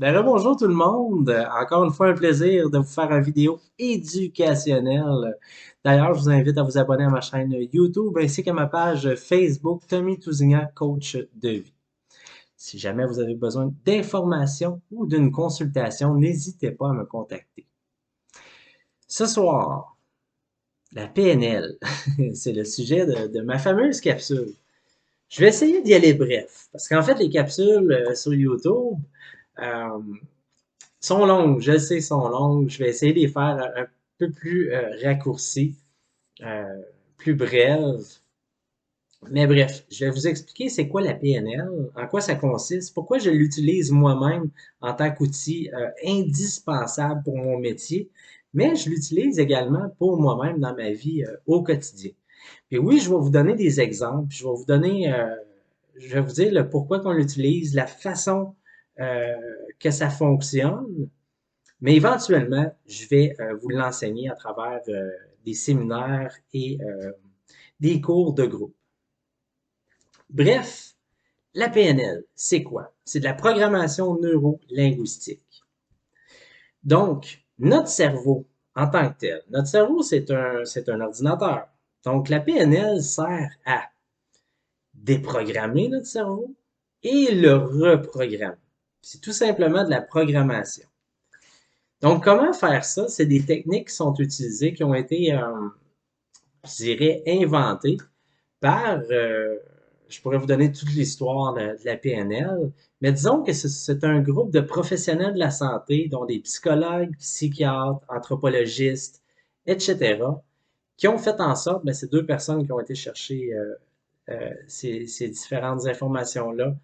Bonjour tout le monde. Encore une fois, un plaisir de vous faire une vidéo éducationnelle. D'ailleurs, je vous invite à vous abonner à ma chaîne YouTube ainsi qu'à ma page Facebook Tommy Tousignan, coach de vie. Si jamais vous avez besoin d'informations ou d'une consultation, n'hésitez pas à me contacter. Ce soir, la PNL, c'est le sujet de ma fameuse capsule. Je vais essayer d'y aller bref, parce qu'en fait, les capsules sur YouTube, euh, sont longues, je sais, sont longues. Je vais essayer de les faire un peu plus raccourcies, euh, plus brèves. Mais bref, je vais vous expliquer c'est quoi la PNL, en quoi ça consiste, pourquoi je l'utilise moi-même en tant qu'outil indispensable pour mon métier, mais je l'utilise également pour moi-même dans ma vie au quotidien. Puis oui, je vais vous donner des exemples, je vais vous donner, je vais vous dire le pourquoi qu'on l'utilise, la façon euh, que ça fonctionne, mais éventuellement, je vais vous l'enseigner à travers des séminaires et des cours de groupe. Bref, la PNL, c'est quoi? C'est de la programmation neuro-linguistique. Donc, notre cerveau, en tant que tel, notre cerveau, c'est un ordinateur. Donc, la PNL sert à déprogrammer notre cerveau et le reprogrammer. C'est tout simplement de la programmation. Donc, comment faire ça? C'est des techniques qui sont utilisées, qui ont été, je dirais, inventées par, je pourrais vous donner toute l'histoire de la PNL, mais disons que c'est un groupe de professionnels de la santé, dont des psychologues, psychiatres, anthropologistes, etc., qui ont fait en sorte, ben, c'est deux personnes qui ont été chercher ces différentes informations-là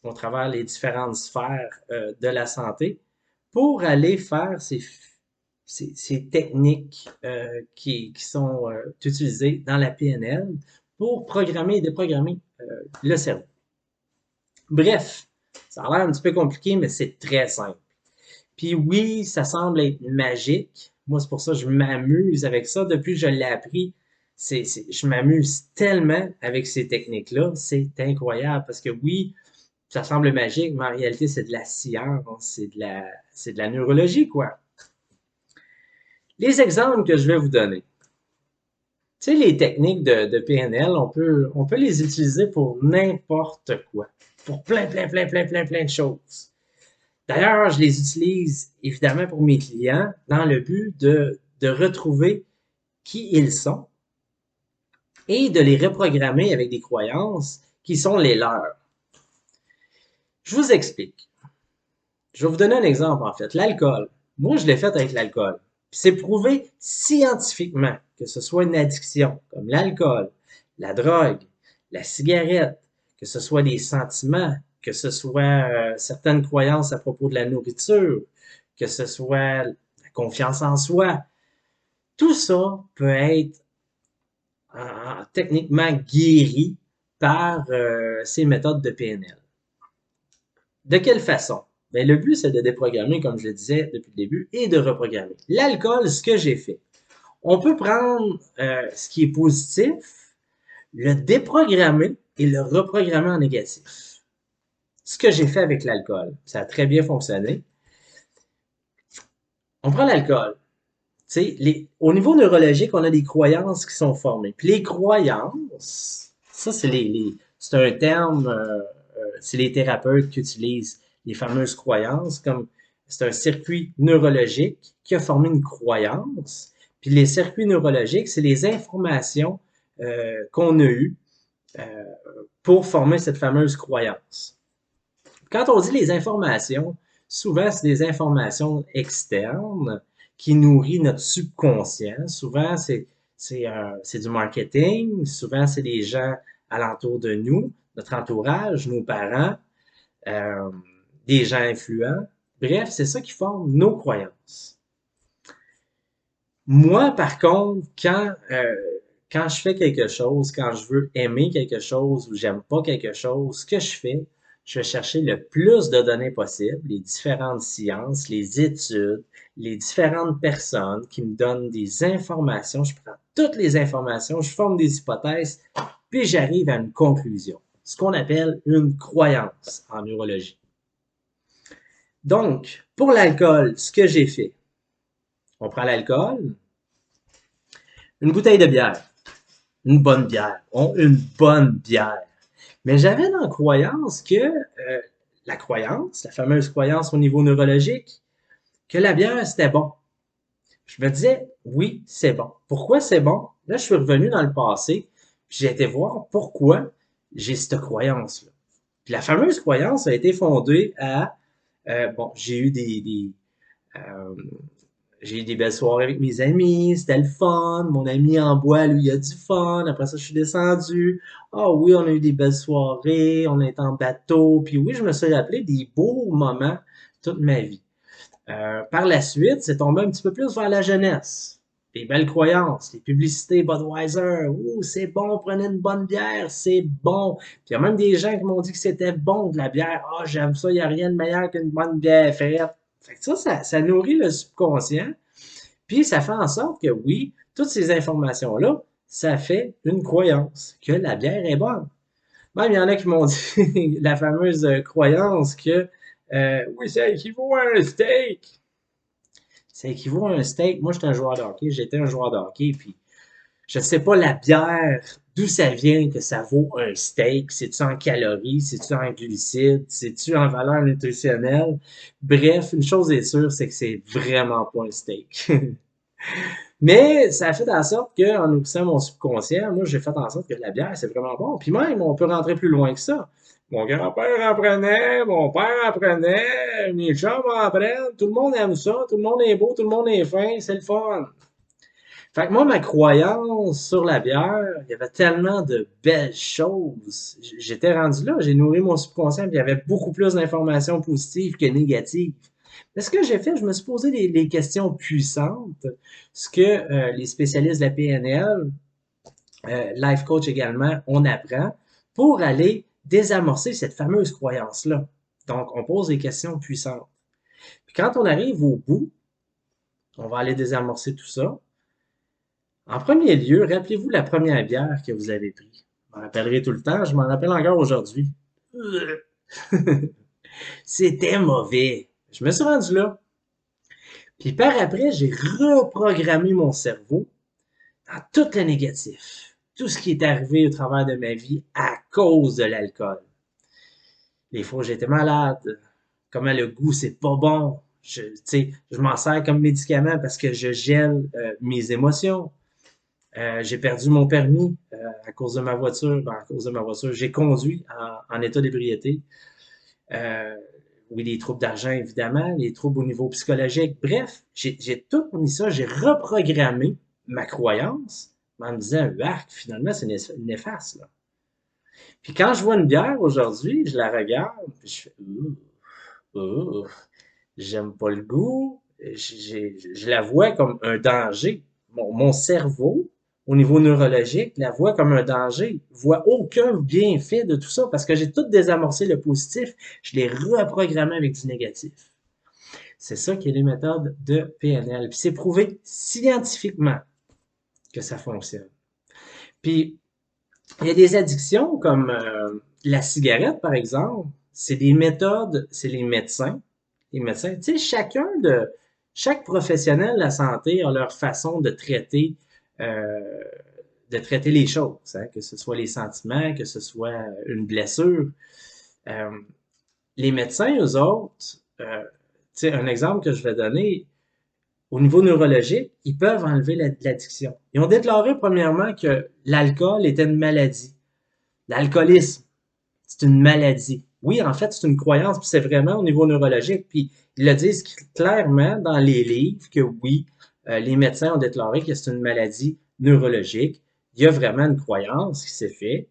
au travers les différentes sphères de la santé pour aller faire ces techniques qui sont utilisées dans la PNL pour programmer et déprogrammer le cerveau. Bref, ça a l'air un petit peu compliqué, mais c'est très simple. Puis oui, ça semble être magique. Moi, c'est pour ça que je m'amuse avec ça. Depuis que je l'ai appris, je m'amuse tellement avec ces techniques-là. C'est incroyable parce que oui, ça semble magique, mais en réalité, c'est de la science, c'est de la neurologie, quoi. Les exemples que je vais vous donner. Tu sais, les techniques de PNL, on peut les utiliser pour n'importe quoi. Pour plein de choses. D'ailleurs, je les utilise évidemment pour mes clients dans le but de retrouver qui ils sont et de les reprogrammer avec des croyances qui sont les leurs. Je vous explique. Je vais vous donner un exemple en fait. L'alcool. Moi, je l'ai fait avec l'alcool. C'est prouvé scientifiquement que ce soit une addiction comme l'alcool, la drogue, la cigarette, que ce soit des sentiments, que ce soit certaines croyances à propos de la nourriture, que ce soit la confiance en soi. Tout ça peut être techniquement guéri par ces méthodes de PNL. De quelle façon? Ben, le but, c'est de déprogrammer, comme je le disais depuis le début, et de reprogrammer. L'alcool, ce que j'ai fait, on peut prendre ce qui est positif, le déprogrammer et le reprogrammer en négatif. Ce que j'ai fait avec l'alcool, ça a très bien fonctionné. On prend l'alcool. Au niveau neurologique, on a des croyances qui sont formées. Puis les croyances, ça, c'est un terme, c'est les thérapeutes qui utilisent les fameuses croyances, comme c'est un circuit neurologique qui a formé une croyance. Puis les circuits neurologiques, c'est les informations qu'on a eues euh, pour former cette fameuse croyance. Quand on dit les informations, souvent c'est des informations externes qui nourrissent notre subconscient. Souvent c'est du marketing, souvent c'est des gens alentour de nous, notre entourage, nos parents, euh, des gens influents. Bref, c'est ça qui forme nos croyances. Moi, par contre, quand je fais quelque chose, quand je veux aimer quelque chose ou j'aime pas quelque chose, ce que je vais chercher le plus de données possible, les différentes sciences, les études, les différentes personnes qui me donnent des informations. Je prends toutes les informations, je forme des hypothèses, puis j'arrive à une conclusion. Ce qu'on appelle une croyance en neurologie. Donc, pour l'alcool, ce que j'ai fait, on prend l'alcool, une bouteille de bière, une bonne bière, une bonne bière. Mais j'avais la croyance que, la fameuse croyance au niveau neurologique, que la bière, c'était bon. Je me disais, oui, c'est bon. Pourquoi c'est bon? Là, je suis revenu dans le passé, puis j'ai été voir pourquoi j'ai cette croyance-là. Puis la fameuse croyance a été fondée à, bon, euh, j'ai eu des belles soirées avec mes amis, c'était le fun. Mon ami en bois, lui, il a du fun. Après ça, je suis descendu. Ah oui, on a eu des belles soirées, on est en bateau. Puis oui, je me suis rappelé des beaux moments toute ma vie. Par la suite, c'est tombé un petit peu plus vers la jeunesse. Les belles croyances, les publicités Budweiser. Ouh, c'est bon, prenez une bonne bière, c'est bon. Puis il y a même des gens qui m'ont dit que c'était bon de la bière. Ah, j'aime ça, il n'y a rien de meilleur qu'une bonne bière frette. Fait que ça nourrit le subconscient. Puis ça fait en sorte que oui, toutes ces informations-là, ça fait une croyance que la bière est bonne. Même il y en a qui m'ont dit la fameuse croyance que oui, ça équivaut à un steak. Ça équivaut à un steak. Moi, j'étais un joueur de hockey, j'étais un joueur de hockey, puis je ne sais pas la bière, d'où ça vient que ça vaut un steak. C'est-tu en calories, c'est-tu en glucides, c'est-tu en valeur nutritionnelle? Bref, une chose est sûre, c'est que c'est vraiment pas un steak. Mais ça a fait en sorte qu'en nourrissant mon subconscient, moi, j'ai fait en sorte que la bière, c'est vraiment bon. Puis même, on peut rentrer plus loin que ça. Mon grand-père en prenait, mon père en prenait, mes chums en prennent, tout le monde aime ça, tout le monde est beau, tout le monde est fin, c'est le fun. Fait que moi, ma croyance sur la bière, il y avait tellement de belles choses. J'étais rendu là, j'ai nourri mon subconscient, puis il y avait beaucoup plus d'informations positives que négatives. Mais ce que j'ai fait, je me suis posé les questions puissantes, ce que les spécialistes de la PNL, Life Coach également, on apprend pour aller désamorcer cette fameuse croyance-là. Donc, on pose des questions puissantes. Puis quand on arrive au bout, on va aller désamorcer tout ça. En premier lieu, rappelez-vous la première bière que vous avez prise. Je m'en rappellerai tout le temps, je m'en rappelle encore aujourd'hui. C'était mauvais. Je me suis rendu là. Puis par après, j'ai reprogrammé mon cerveau dans tout le négatif. Tout ce qui est arrivé au travers de ma vie à cause de l'alcool. Les fois où j'étais malade, comment le goût, c'est pas bon. Je m'en sers comme médicament parce que je gèle mes émotions. J'ai perdu mon permis à cause de ma voiture. Ben, à cause de ma voiture, j'ai conduit en état d'ébriété. Euh, oui, les troubles d'argent, évidemment, les troubles au niveau psychologique. Bref, j'ai tout mis ça, j'ai reprogrammé ma croyance en me disant, arc, finalement, c'est néfaste, là. Puis quand je vois une bière aujourd'hui, je la regarde, puis je fais, ouh, j'aime pas le goût, je la vois comme un danger. Mon cerveau, au niveau neurologique, la voit comme un danger, voit aucun bienfait de tout ça parce que j'ai tout désamorcé le positif, je l'ai reprogrammé avec du négatif. C'est ça qui est les méthodes de PNL. Puis c'est prouvé scientifiquement que ça fonctionne. Puis il y a des addictions comme la cigarette, par exemple. C'est des méthodes, c'est les médecins. Les médecins, tu sais, chaque professionnel de la santé a leur façon euh, de traiter les choses, hein, que ce soit les sentiments, que ce soit une blessure. Euh, les médecins, eux autres, tu sais, un exemple que je vais donner, au niveau neurologique, ils peuvent enlever l'addiction. Ils ont déclaré premièrement que l'alcool était une maladie. L'alcoolisme, c'est une maladie. Oui, en fait, c'est une croyance, puis c'est vraiment au niveau neurologique. Puis ils le disent clairement dans les livres que oui, les médecins ont déclaré que c'est une maladie neurologique. Il y a vraiment une croyance qui s'est faite,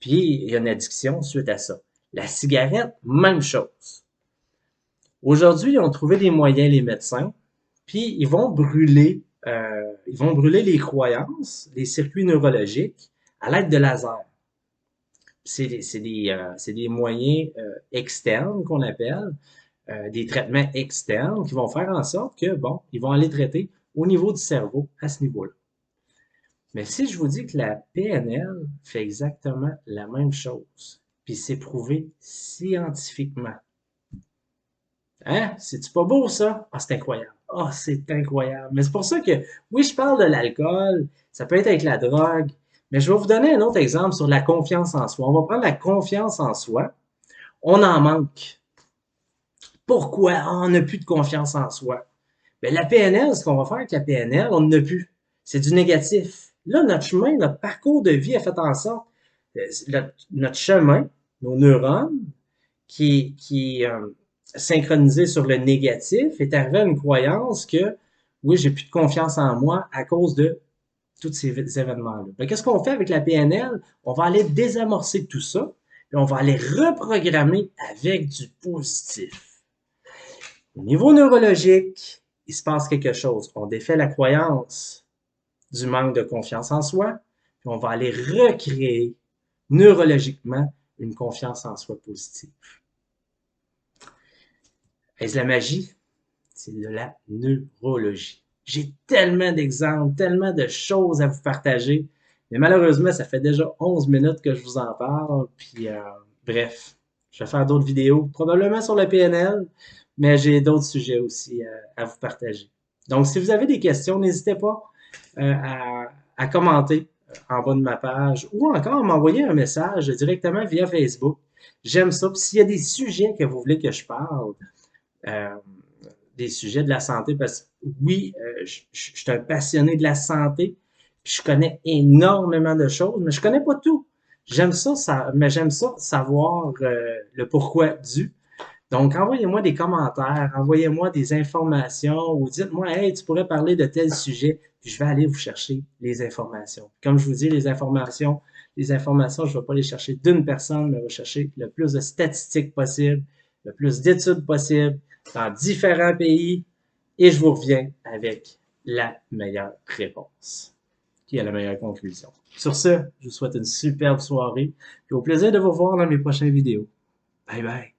puis il y a une addiction suite à ça. La cigarette, même chose. Aujourd'hui, ils ont trouvé des moyens, les médecins, puis ils vont brûler les croyances, les circuits neurologiques à l'aide de laser. C'est des moyens externes qu'on appelle, des traitements externes qui vont faire en sorte que, bon, ils vont aller traiter au niveau du cerveau à ce niveau-là. Mais si je vous dis que la PNL fait exactement la même chose, puis c'est prouvé scientifiquement, Hein? C'est-tu pas beau, ça? Ah, c'est incroyable. Ah, c'est incroyable. Mais c'est pour ça que, oui, je parle de l'alcool, ça peut être avec la drogue, mais je vais vous donner un autre exemple sur la confiance en soi. On va prendre la confiance en soi. On en manque. Pourquoi? Ah, on n'a plus de confiance en soi. Mais la PNL, ce qu'on va faire avec la PNL, on n'en a plus. C'est du négatif. Là, notre chemin, notre parcours de vie a fait en sorte, notre chemin, nos neurones, qui synchronisé sur le négatif, est arrivé à une croyance que, oui, j'ai plus de confiance en moi à cause de tous ces événements-là. Qu'est-ce qu'on fait avec la PNL? On va aller désamorcer tout ça, et on va aller reprogrammer avec du positif. Au niveau neurologique, il se passe quelque chose. On défait la croyance du manque de confiance en soi, puis on va aller recréer neurologiquement une confiance en soi positive. Est-ce de la magie? C'est de la neurologie. J'ai tellement d'exemples, tellement de choses à vous partager, mais malheureusement, ça fait déjà 11 minutes que je vous en parle, puis bref, je vais faire d'autres vidéos, probablement sur le PNL, mais j'ai d'autres sujets aussi à vous partager. Donc, si vous avez des questions, n'hésitez pas à commenter en bas de ma page ou encore à m'envoyer un message directement via Facebook. J'aime ça. Puis s'il y a des sujets que vous voulez que je parle, euh, des sujets de la santé, parce que oui, je suis un passionné de la santé, puis je connais énormément de choses, mais je connais pas tout. J'aime ça, mais j'aime ça savoir le pourquoi du. Donc, envoyez-moi des commentaires, envoyez-moi des informations ou dites-moi, hey, tu pourrais parler de tel sujet, puis je vais aller vous chercher les informations. Comme je vous dis, les informations, je ne vais pas les chercher d'une personne, mais je vais chercher le plus de statistiques possible, le plus d'études possible dans différents pays, et je vous reviens avec la meilleure réponse, qui est la meilleure conclusion. Sur ce, je vous souhaite une superbe soirée, et au plaisir de vous voir dans mes prochaines vidéos. Bye bye!